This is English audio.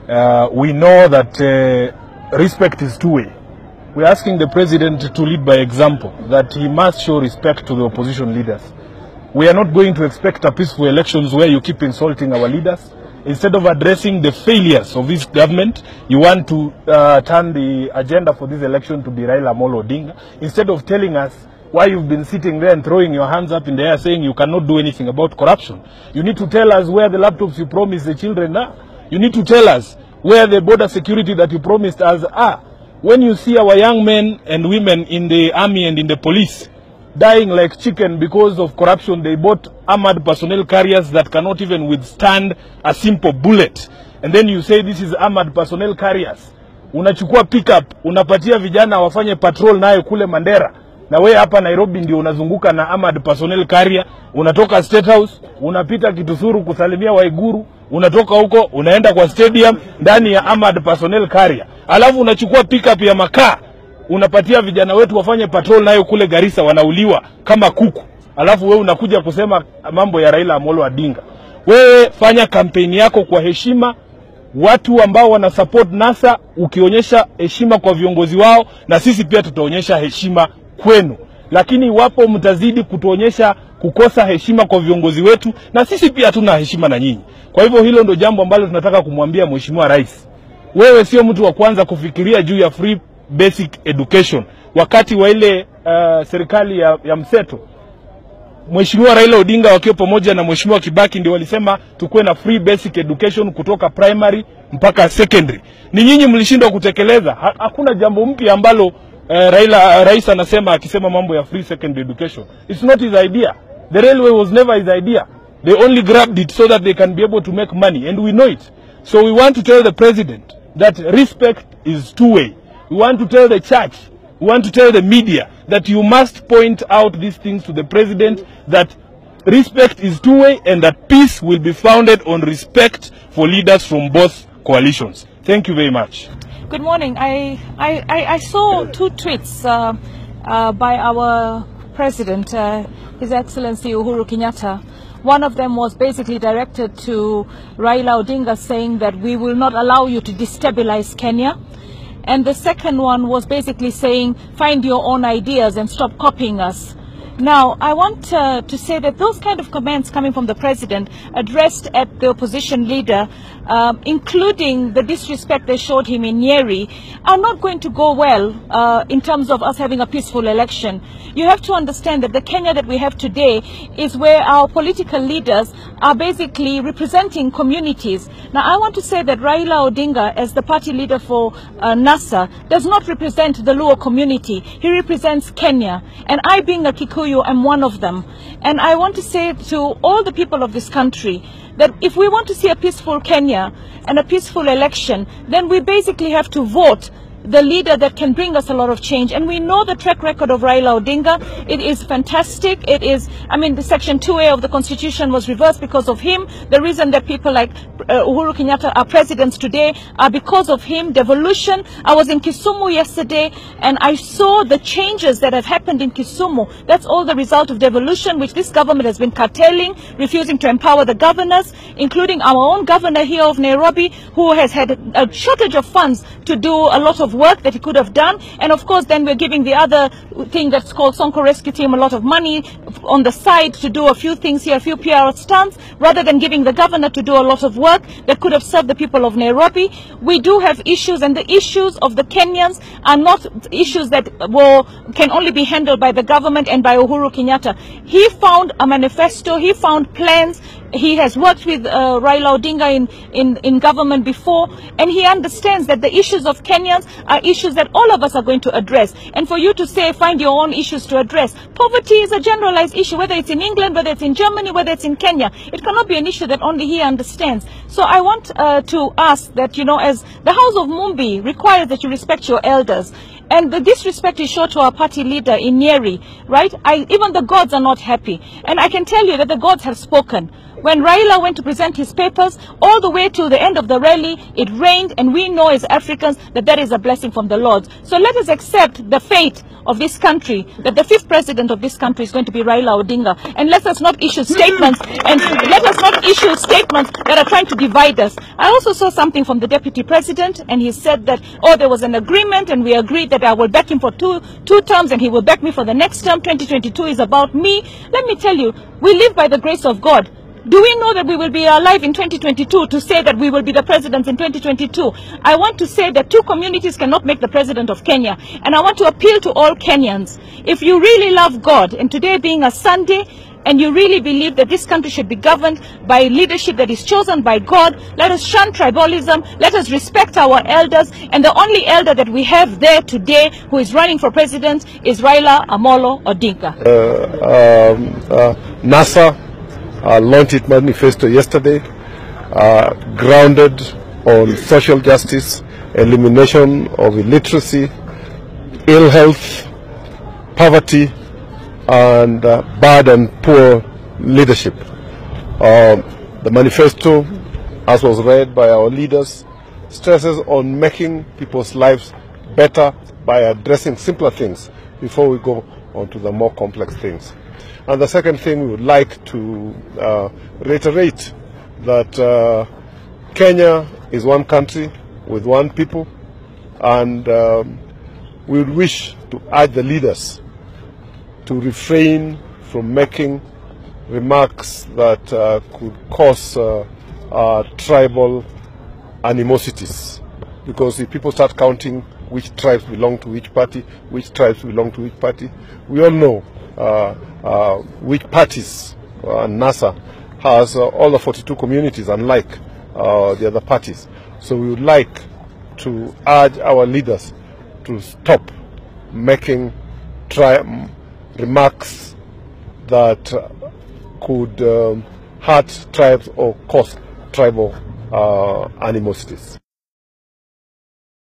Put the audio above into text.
We know that respect is two-way. We're asking the president to lead by example, that he must show respect to the opposition leaders. We are not going to expect a peaceful elections where you keep insulting our leaders. Instead of addressing the failures of this government, you want to turn the agenda for this election to be Raila Amolo Odinga. Instead of telling us why you've been sitting there and throwing your hands up in the air saying you cannot do anything about corruption. You need to tell us where the laptops you promised the children are. You need to tell us where the border security that you promised us are. When you see our young men and women in the army and in the police dying like chicken because of corruption, they bought armored personnel carriers that cannot even withstand a simple bullet. And then you say this is armored personnel carriers. Unachukua pickup, unapatia vijana wafanye patrol nayo kule Mandera. Na wewe hapa Nairobi ndio unazunguka na armored personnel carrier, unatoka State House, unapita Kitusuru kusalimia Waiguru, unatoka huko unaenda kwa stadium ndani ya armored personnel carrier. Alafu unachukua pickup ya makaa, unapatia vijana wetu wafanye patrol nayo kule Garissa, wanauliwa kama kuku. Alafu wewe unakuja kusema mambo ya Raila Amolo Odinga. Wewe fanya kampeni yako kwa heshima. Watu ambao wana support NASA, ukionyesha heshima kwa viongozi wao, na sisi pia tutaonyesha heshima kwenu. Lakini wapo mtazidi kutuonyesha kukosa heshima kwa viongozi wetu, na sisi pia tuna heshima na nyinyi. Kwa hivyo hilo ndio jambo ambalo tunataka kumwambia Mheshimiwa Rais. Wewe sio mtu wa kwanza kufikiria juu ya free basic education. Wakati wa ile serikali ya mseto, Mheshimiwa Raila Odinga wakiwa pamoja na Mheshimiwa Kibaki ndio walisema tukue na free basic education kutoka primary mpaka secondary. Ni nyinyi mlishindwa kutekeleza. Hakuna jambo mpya ambalo Rais anasema akisema mambo ya free secondary education. It's not his idea. The railway was never his idea. They only grabbed it so that they can be able to make money, and we know it. So we want to tell the president that respect is two-way. We want to tell the church, we want to tell the media that you must point out these things to the president, that respect is two-way and that peace will be founded on respect for leaders from both coalitions. Thank you very much. Good morning. I saw two tweets by our president, His Excellency Uhuru Kenyatta. One of them was basically directed to Raila Odinga, saying that we will not allow you to destabilize Kenya. And the second one was basically saying, find your own ideas and stop copying us. Now, I want to say that those kind of comments coming from the president addressed at the opposition leader, including the disrespect they showed him in Nyeri, are not going to go well in terms of us having a peaceful election. You have to understand that the Kenya that we have today is where our political leaders are basically representing communities. Now, I want to say that Raila Odinga, as the party leader for NASA, does not represent the Luo community. He represents Kenya. And I, being a Kikuyu, I'm one of them. And I want to say to all the people of this country that if we want to see a peaceful Kenya and a peaceful election, then we basically have to vote the leader that can bring us a lot of change. And we know the track record of Raila Odinga. It is fantastic. It is, I mean, the Section 2A of the Constitution was reversed because of him. The reason that people like Uhuru Kenyatta are presidents today are because of him. Devolution. I was in Kisumu yesterday and I saw the changes that have happened in Kisumu. That's all the result of devolution, which this government has been curtailing, refusing to empower the governors, including our own governor here of Nairobi, who has had a shortage of funds to do a lot of work that he could have done. And of course then we're giving the other thing that's called Sonko Rescue Team a lot of money on the side to do a few things here, a few PR stunts, rather than giving the governor to do a lot of work that could have served the people of Nairobi. We do have issues, and the issues of the Kenyans are not issues that can only be handled by the government and by Uhuru Kenyatta. He found a manifesto, he found plans. He has worked with Raila Odinga in government before, and he understands that the issues of Kenyans are issues that all of us are going to address. And for you to say, find your own issues to address, poverty is a generalized issue, whether it's in England, whether it's in Germany, whether it's in Kenya. It cannot be an issue that only he understands. So I want to ask that, you know, as the House of Mumbi requires that you respect your elders, and the disrespect is shown to our party leader in Nyeri, right? Even the gods are not happy. And I can tell you that the gods have spoken. When Raila went to present his papers, all the way till the end of the rally, it rained, and we know as Africans that that is a blessing from the Lord. So let us accept the fate of this country, that the 5th president of this country is going to be Raila Odinga, and let us not issue statements that are trying to divide us. I also saw something from the deputy president, and he said that, oh, there was an agreement and we agreed that I will back him for two terms and he will back me for the next term. 2022 is about me. Let me tell you, we live by the grace of God. Do we know that we will be alive in 2022 to say that we will be the presidents in 2022? I want to say that 2 communities cannot make the president of Kenya. And I want to appeal to all Kenyans. If you really love God, and today being a Sunday, and you really believe that this country should be governed by leadership that is chosen by God, let us shun tribalism, let us respect our elders, and the only elder that we have there today who is running for president is Raila Amolo Odinga. NASA launched its manifesto yesterday, grounded on social justice, elimination of illiteracy, ill health, poverty, and bad and poor leadership. The manifesto, as was read by our leaders, stresses on making people's lives better by addressing simpler things before we go on to the more complex things. And the second thing, we would like to reiterate that Kenya is one country with one people, and we would wish to urge the leaders to refrain from making remarks that could cause tribal animosities. Because if people start counting which tribes belong to which party, which tribes belong to which party, we all know which parties, and NASA has all the 42 communities, unlike the other parties. So we would like to urge our leaders to stop making remarks that could hurt tribes or cause tribal animosities.